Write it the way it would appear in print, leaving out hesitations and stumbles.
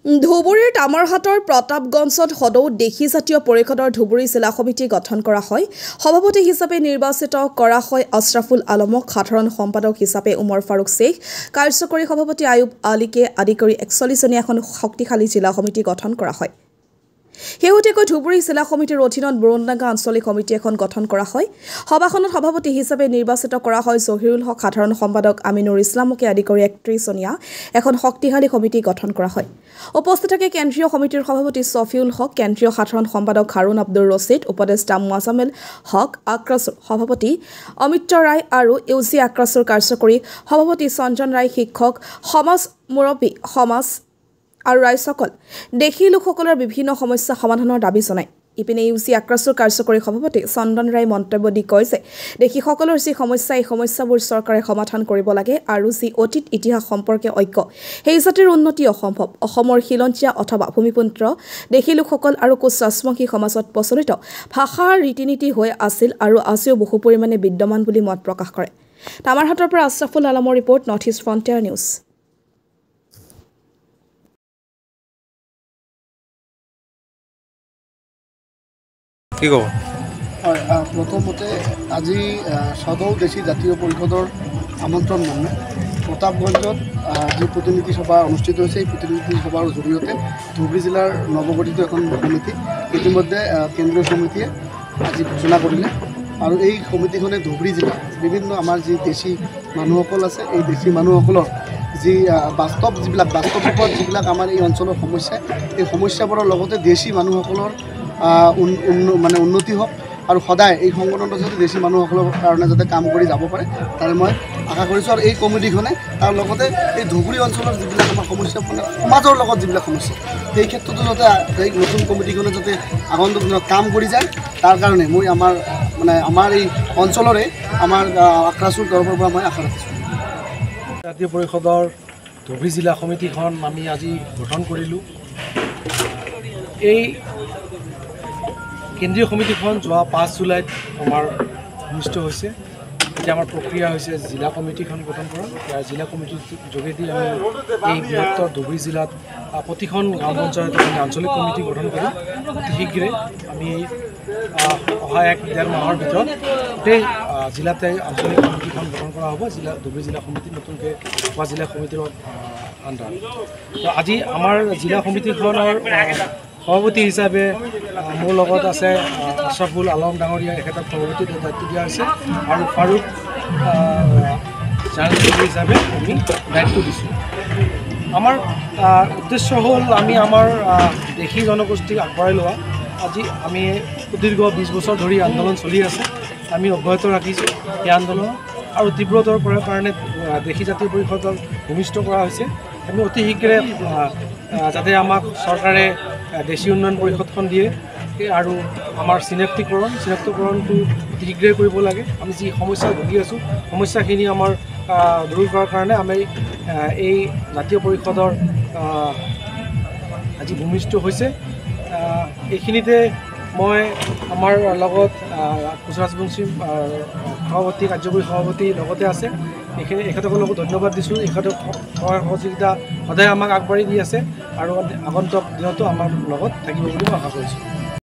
ধুবুৰীৰ তামাৰহাটৰ প্ৰতাপগঞ্জত সদৌ দেশী জাতীয় পৰিষদৰ ধুবুৰী জিলা সমিতি গঠন কৰা হয়। সভাপতি হিচাপে নিৰ্বাচিত কৰা হয় আছৰাফুল আলমক, সাধাৰণ সম্পাদক হিচাপে উমৰ ফাৰুক শ্বেখ, কাৰ্যকৰী সভাপতি আয়ুব আলীকে আদি কৰি 41জনীয়া এখন শক্তিশালী জিলা সমিতি গঠন কৰা হয়। শেহতীয়াকৈ ধুবুৰী জিলা সমিতিৰ অধীনত বুৰণ্ডাঙ্গা আঞ্চলিক সমিতি এখন গঠন কৰা হয়। সভাখনত সভাপতি হিচাপে নিৰ্বাচিত কৰা হয় জহিৰুল হক, সাধাৰণ সম্পাদক আমিনুৰ ইছলামকে আদি কৰি 31জনীয়া এখন শক্তিশালী সমিতি গঠন কৰা হয়। উপস্থিত থাকে কেন্দ্ৰীয় সমিতিৰ সভাপতি ছফিউল হক, কেন্দ্ৰীয় সাধাৰণ সম্পাদক হাৰুন আব্দুৰ ৰছিদ, উপদেষ্টা মোৱাজামেল হক, আক্ৰাছুৰ সভাপতি অমিত্ৰ ৰায় আৰু ইউজি আক্ৰাছুৰ কাৰ্যকৰী সভাপতি সঞ্জন ৰায়, শিক্ষক, সমাজ মুৰব্বী, সমাজ আৰু ৰাইজসকল দেশী লোকসকলৰ বিভিন্ন সমস্যা সমাধানৰ দাবী জনায়। ইপিনে ইউজি আক্ৰাছুৰ কাৰ্যকৰী সভাপতি চন্দন ৰায় মন্তব্য দি কয় যে দেশীসকলৰ যি সমস্যা, এই সমস্যাবোৰ চৰকাৰে সমাধান কৰিব লাগে আৰু যি অতীত ইতিহাস সম্পৰ্কে ঐক্য, সেই জাতিৰ উন্নতি অসম্ভৱ। অসমৰ খিলঞ্জীয়া অথবা ভূমিপুত্ৰ দেশী লোকসকল আৰু কোচ ৰাজবংশী সমাজত প্ৰচলিত ভাষাৰ ৰীতি নীতি হৈ আছিল আৰু আজিও বহু পৰিমাণে বিদ্যমান বুলি মত প্ৰকাশ কৰে। তামাৰহাটৰ পৰা আছৰাফুল আলমৰ report, North East Frontier News. কি ক'ব? হয়, প্ৰথমতে আজি সদৌ দেশী জাতীয় পৰিষদৰ আমন্ত্ৰণ মৰ্মে প্ৰতাপগঞ্জত যি প্ৰতিনিধি সভা অনুষ্ঠিত হৈছে, এই প্ৰতিনিধি সভাৰ জৰিয়তে ধুবুৰী জিলাৰ নৱগঠিত এখন সমিতি ইতিমধ্যে কেন্দ্ৰীয় সমিতিয়ে আজি ঘোষণা কৰিলে আৰু এই সমিতিখনে ধুবুৰী জিলাৰ বিভিন্ন আমাৰ যি দেশী মানুহসকল আছে, এই দেশী মানুহসকলৰ যি বাস্তৱ ৰূপত যিবিলাক আমাৰ এই অঞ্চলৰ সমস্যা, এই সমস্যাবোৰৰ লগতে দেশী মানুহসকলৰ উন্নতি হওক আৰু সদায় এই সংগঠনটো যাতে দেশী মানুহসকলৰ কাৰণে যাতে কাম কৰি যাব পাৰে, তাৰে মই আশা কৰিছোঁ। আৰু এই কমিটিখনে তাৰ লগতে এই ধুবুৰী অঞ্চলৰ যিবিলাক আমাৰ সমস্যা, সমাজৰ লগত যিবিলাক সমস্যা, সেই ক্ষেত্ৰতো যাতে এই নতুন কমিটিখনে যাতে আগন্তুক দিনত কাম কৰি যায়, তাৰ কাৰণে মই আমাৰ এই অঞ্চলৰে আমাৰ আক্ৰাছুৰ তৰফৰ পৰা মই আশা ৰাখিছোঁ। জাতীয় পৰিষদৰ ধুবুৰী জিলা সমিতিখন আমি আজি গঠন কৰিলোঁ। এই কেন্দ্ৰীয় সমিতিখন যোৱা 5 জুলাইত আমাৰ অনুষ্ঠিত হৈছে। এতিয়া আমাৰ প্ৰক্ৰিয়া হৈছে জিলা কমিটিখন গঠন কৰা। জিলা কমিটিৰ যোগেদি আমি এই বৃহত্তৰ ধুবুৰী জিলাত প্ৰতিখন গাঁও পঞ্চায়তত আমি আঞ্চলিক কমিটি গঠন কৰোঁ। অতি শীঘ্ৰে আমি অহা 1-1.5 মাহৰ ভিতৰত গোটেই জিলাতে আঞ্চলিক কমিটিখন গঠন কৰা হ'ব। ধুবুৰী জিলা সমিতি নতুনকৈ হোৱা জিলা সমিতিৰ আণ্ডাৰত। তো আজি আমাৰ জিলা সমিতিখনৰ সভাপতি হিচাপে মোৰ লগত আছে আছৰাফুল আলম ডাঙৰীয়া, এখেতক সভাপতিৰ দায়িত্ব দিয়া হৈছে আৰু ফাৰুক জেনেৰেল ছেক্ৰেটাৰী হিচাপে আমি দায়িত্ব দিছোঁ। আমাৰ উদ্দেশ্য হ'ল আমি আমাৰ দেশী জনগোষ্ঠীক আগবঢ়াই লোৱা। আজি আমি সুদীৰ্ঘ 20 বছৰ ধৰি আন্দোলন চলি আছে, আমি অব্যাহত ৰাখিছোঁ এই আন্দোলন আৰু তীব্ৰতৰ কৰাৰ কাৰণে দেশী জাতীয় পৰিষদক ভূমিষ্ঠ কৰা হৈছে। আমি অতি শীঘ্ৰে যাতে আমাক চৰকাৰে দেশী উন্নয়ন পৰিষদখন দিয়ে আৰু আমাৰ চিনাক্তকৰণটো অতি শীঘ্ৰে কৰিব লাগে। আমি যি সমস্যা ভুগি আছোঁ, সমস্যাখিনি আমাৰ দূৰ কৰাৰ কাৰণে আমি এই জাতীয় পৰিষদৰ আজি ভূমিষ্ঠ হৈছে। এইখিনিতে মই আমাৰ লগত কোচ ৰাজবংশী সভাপতি, কাৰ্যকৰী সভাপতি লগতে আছে, এখেতসকলকো ধন্যবাদ দিছোঁ। এখেতক সহায় সহযোগিতা সদায় আমাক আগবাঢ়ি দি আছে আৰু আগন্তুক দিনতো আমাৰ লগত থাকিব বুলি মই আশা কৰিছোঁ।